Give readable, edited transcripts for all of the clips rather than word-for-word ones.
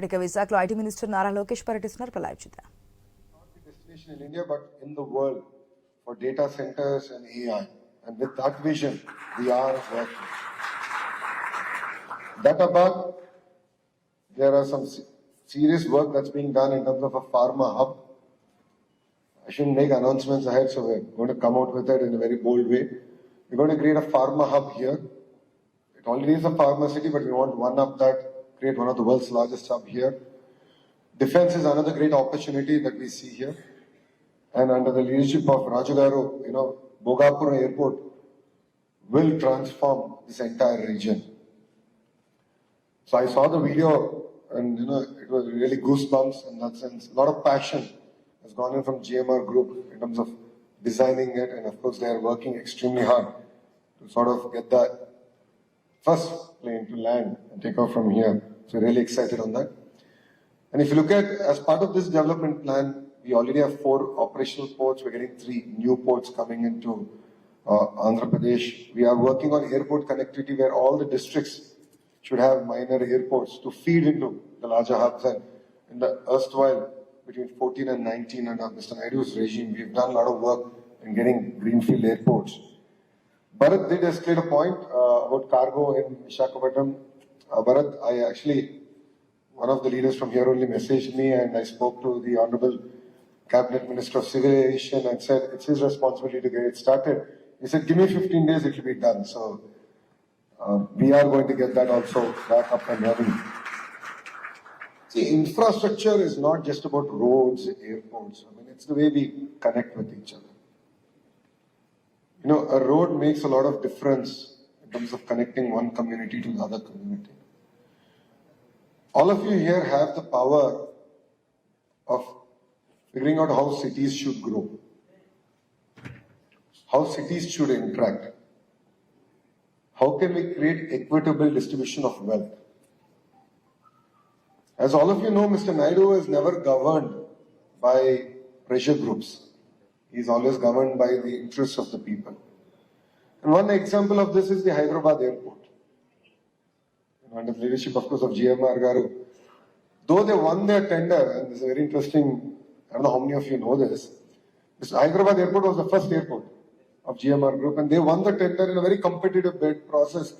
ఇక విశాఖలో IT minister Nara Lokesh పర్యటిస్తున్నారు. లైవ్ చూద్దాం. Not the destination in India, but in the world for data centers and AI. And with that vision, we are working. That above, there are some serious work that's being done in terms of a pharma hub. I shouldn't make announcements ahead, so we're going to come out with it in a very bold way. We're going to create a pharma hub here. It already is a pharma city, but we want to one up that, create one of the world's largest hub here. Defense is another great opportunity that we see here. And under the leadership of Rajagaru, Bogapur Airport will transform this entire region. So I saw the video and, it was really goosebumps in that sense. A lot of passion has gone in from GMR Group in terms of designing it. And of course, they are working extremely hard to sort of get that first plane to land and take off from here. So really excited on that. And if you look at, as part of this development plan, we already have 4 operational ports. We're getting 3 new ports coming into Andhra Pradesh. We are working on airport connectivity where all the districts should have minor airports to feed into the larger hubs. And in the erstwhile, between 14 and 19 under Mr. Naidu's regime, we've done a lot of work in getting greenfield airports. Bharat did escalate a point about cargo in Visakhapatnam. Bharat, one of the leaders from here only messaged me, and I spoke to the Honorable Cabinet Minister of Civil Aviation and said it's his responsibility to get it started. He said, give me 15 days, it will be done. So we are going to get that also back up and running. See, infrastructure is not just about roads, airports. It's the way we connect with each other. A road makes a lot of difference in terms of connecting one community to the other community. All of you here have the power of figuring out how cities should grow, how cities should interact. How can we create equitable distribution of wealth? As all of you know, Mr. Naidu is never governed by pressure groups. He's always governed by the interests of the people. And one example of this is the Hyderabad airport. Under the leadership, of course, of GMR Garu. Though they won their tender, and this is very interesting, I don't know how many of you know this, Hyderabad airport was the first airport of GMR Group, and they won the tender in a very competitive bid process.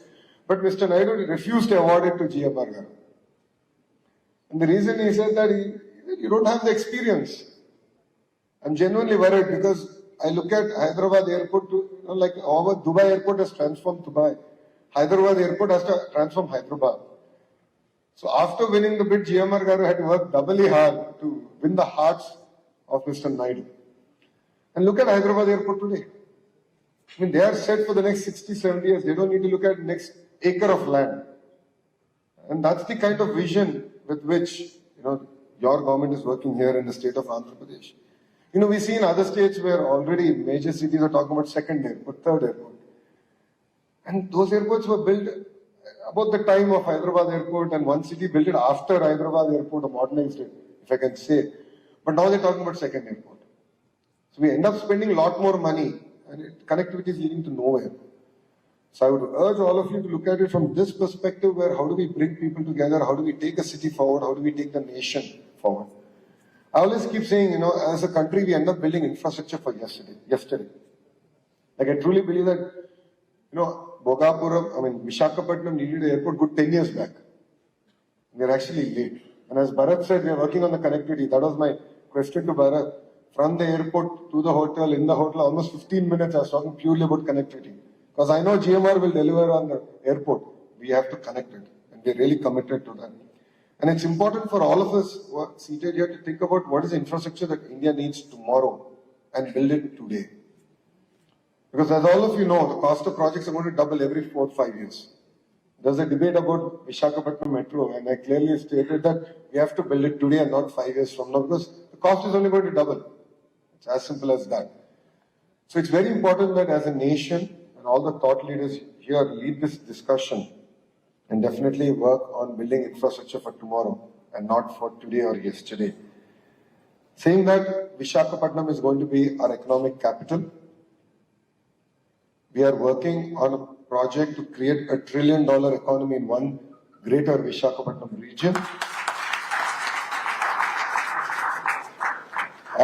But Mr. Naidu refused to award it to GMR Garu. And the reason he said that you don't have the experience. I'm genuinely worried because I look at Hyderabad airport to, like our Dubai airport has transformed Dubai. Hyderabad airport has to transform Hyderabad. So after winning the bid, GMR Garu had to work doubly hard to win the hearts of Mr. Naidu. And look at Hyderabad airport today. They are set for the next 60, 70 years. They don't need to look at next acre of land. And that's the kind of vision with which, your government is working here in the state of Andhra Pradesh. We see in other states where already major cities are talking about second airport, third airport. And those airports were built about the time of Hyderabad airport, and one city built it after Hyderabad airport or modernized it, if I can say. But now they're talking about second airport. So we end up spending a lot more money, and connectivity is leading to nowhere. So I would urge all of you to look at it from this perspective, where how do we bring people together? How do we take a city forward? How do we take the nation forward? I always keep saying, as a country, we end up building infrastructure for yesterday. Like I truly believe that, Visakhapatnam needed an airport good 10 years back. We're actually late. And as Bharat said, we are working on the connectivity. That was my question to Bharat. From the airport to the hotel, in the hotel, almost 15 minutes I was talking purely about connectivity. Because I know GMR will deliver on the airport. We have to connect it. And we're really committed to that. And it's important for all of us who are seated here to think about what is the infrastructure that India needs tomorrow and build it today. Because as all of you know, the cost of projects are going to double every 4 or 5 years. There's a debate about Visakhapatnam Metro, and I clearly stated that we have to build it today and not 5 years from now, because the cost is only going to double. It's as simple as that. So it's very important that as a nation, and all the thought leaders here lead this discussion and definitely work on building infrastructure for tomorrow and not for today or yesterday. Saying that Visakhapatnam is going to be our economic capital, we are working on a project to create $1 trillion economy in one greater Visakhapatnam region.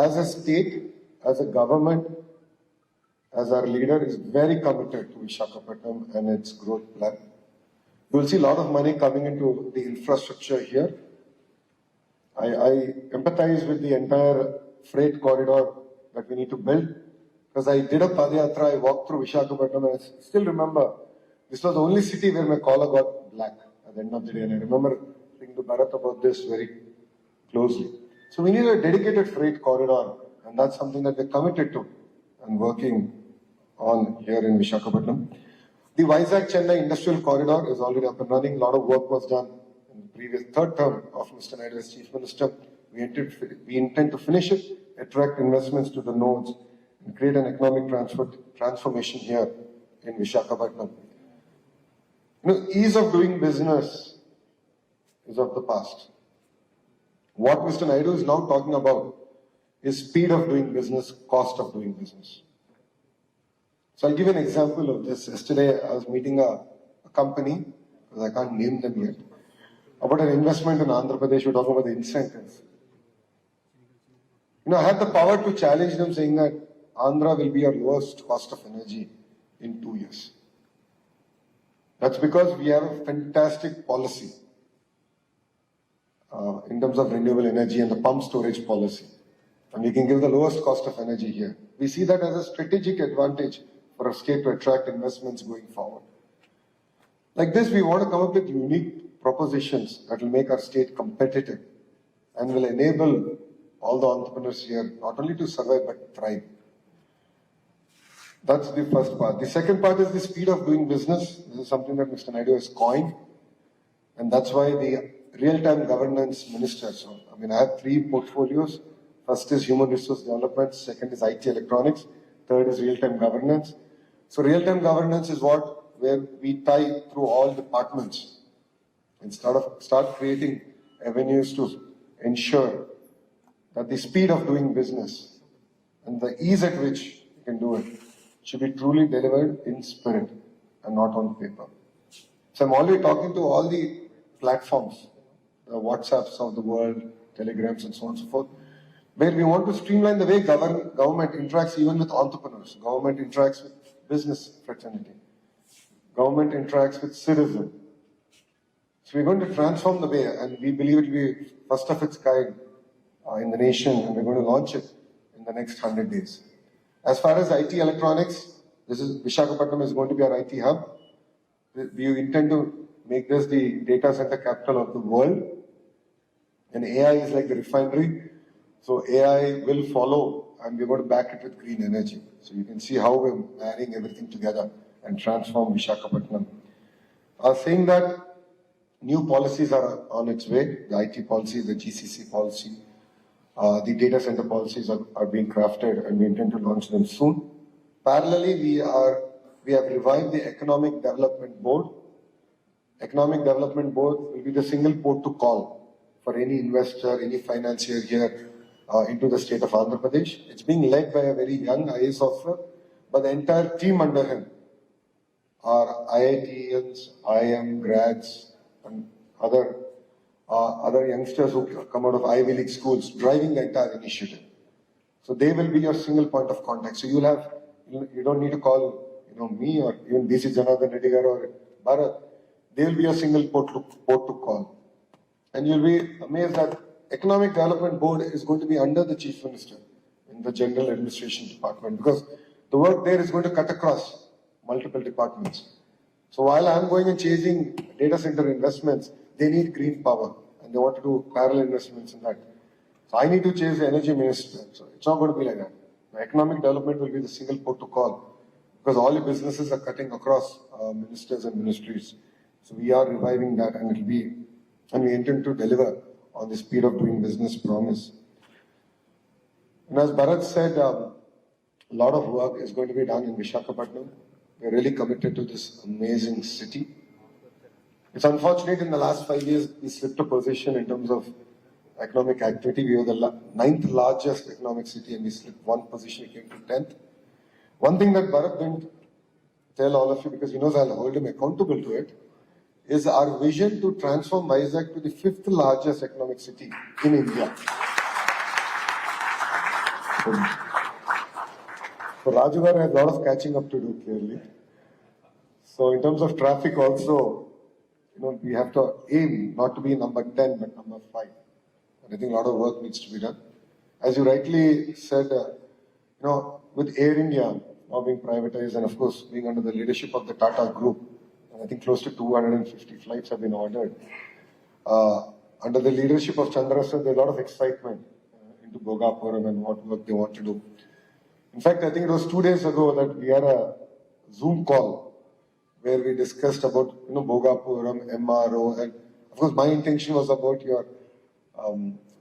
as a state, as a government, as our leader is very committed to Visakhapatnam and its growth plan. You will see a lot of money coming into the infrastructure here. I empathize with the entire freight corridor that we need to build, because I did a Padayatra, I walked through Visakhapatnam, and I still remember this was the only city where my collar got black at the end of the day, and I remember thinking to Bharat about this very closely. So we need a dedicated freight corridor, and that's something that we're committed to and working on here in Visakhapatnam. The Vizag-Chennai Industrial Corridor is already up and running. A lot of work was done in the previous third term of Mr. Naidu as Chief Minister. We intend to finish it, attract investments to the nodes, and create an economic transformation here in Visakhapatnam. Ease of doing business is of the past. What Mr. Naidu is now talking about is speed of doing business, cost of doing business. So I'll give you an example of this. Yesterday, I was meeting a company, because I can't name them yet, about an investment in Andhra Pradesh. We're talking about the incentives. I had the power to challenge them, saying that Andhra will be our lowest cost of energy in 2 years. That's because we have a fantastic policy in terms of renewable energy and the pump storage policy. And we can give the lowest cost of energy here. We see that as a strategic advantage for a state to attract investments going forward. Like this, we want to come up with unique propositions that will make our state competitive and will enable all the entrepreneurs here not only to survive but thrive. That's the first part. The second part is the speed of doing business. This is something that Mr. Naidu has coined, and that's why the real-time governance minister. So, I have 3 portfolios. First is human resource development, second is IT electronics, third is real-time governance. So real-time governance is where we tie through all departments and start creating avenues to ensure that the speed of doing business and the ease at which you can do it should be truly delivered in spirit and not on paper. So I'm already talking to all the platforms, the WhatsApps of the world, Telegrams and so on and so forth, where we want to streamline the way government interacts even with entrepreneurs. Government interacts with business fraternity. Government interacts with citizens. So we're going to transform the way, and we believe it will be first of its kind in the nation, and we're going to launch it in the next 100 days. As far as IT electronics, Visakhapatnam is going to be our IT hub. We intend to make this the data center capital of the world. And AI is like the refinery. So AI will follow, and we're going to back it with green energy. So you can see how we're marrying everything together and transform Visakhapatnam. Saying that, new policies are on its way. The IT policy, the GCC policy, the data center policies are being crafted, and we intend to launch them soon. Parallelly, we have revived the Economic Development Board. Economic Development Board will be the single port to call for any investor, any financier here into the state of Andhra Pradesh. It's being led by a very young IAS officer, but the entire team under him are IITians, IIM grads, and other youngsters who come out of Ivy League schools driving the entire initiative. So they will be your single point of contact. So you don't need to call me or even DC Janardhan Reddy or Bharat. They will be your single port to call. And you'll be amazed that Economic Development Board is going to be under the Chief Minister in the General Administration Department, because the work there is going to cut across multiple departments. So while I'm going and chasing data center investments, they need green power and they want to do parallel investments in that. So I need to chase the energy minister. So it's not going to be like that. The economic development will be the single port to call, because all the businesses are cutting across ministers and ministries. So we are reviving that, and we intend to deliver on the speed of doing business promise. And as Bharat said, a lot of work is going to be done in Visakhapatnam. We're really committed to this amazing city. It's unfortunate in the last 5 years, we slipped a position in terms of economic activity. We were the 9th largest economic city, and we slipped 1 position, we came to 10th. One thing that Bharat didn't tell all of you, because he knows I'll hold him accountable to it, is our vision to transform Vizag to the 5th largest economic city in India. So Rajugar has a lot of catching up to do clearly. So in terms of traffic also, we have to aim not to be number 10 but number 5. And I think a lot of work needs to be done. As you rightly said, with Air India now being privatized and of course being under the leadership of the Tata Group, and I think close to 250 flights have been ordered. Under the leadership of Chandra sir, there's a lot of excitement into Bhogapuram and what work they want to do. In fact, I think it was 2 days ago that we had a Zoom call where we discussed about Bhogapuram, MRO, and of course my intention was about your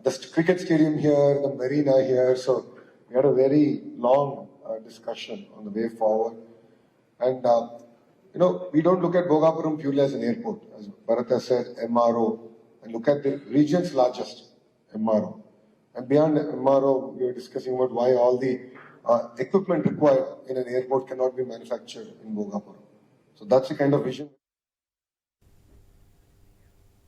the cricket stadium here, the marina here. So we had a very long discussion on the way forward. And we don't look at Bhogapuram purely as an airport, as Bharata said, MRO, and look at the region's largest MRO. And beyond MRO, we were discussing about why all the equipment required in an airport cannot be manufactured in Bhogapuram. So that's the kind of vision.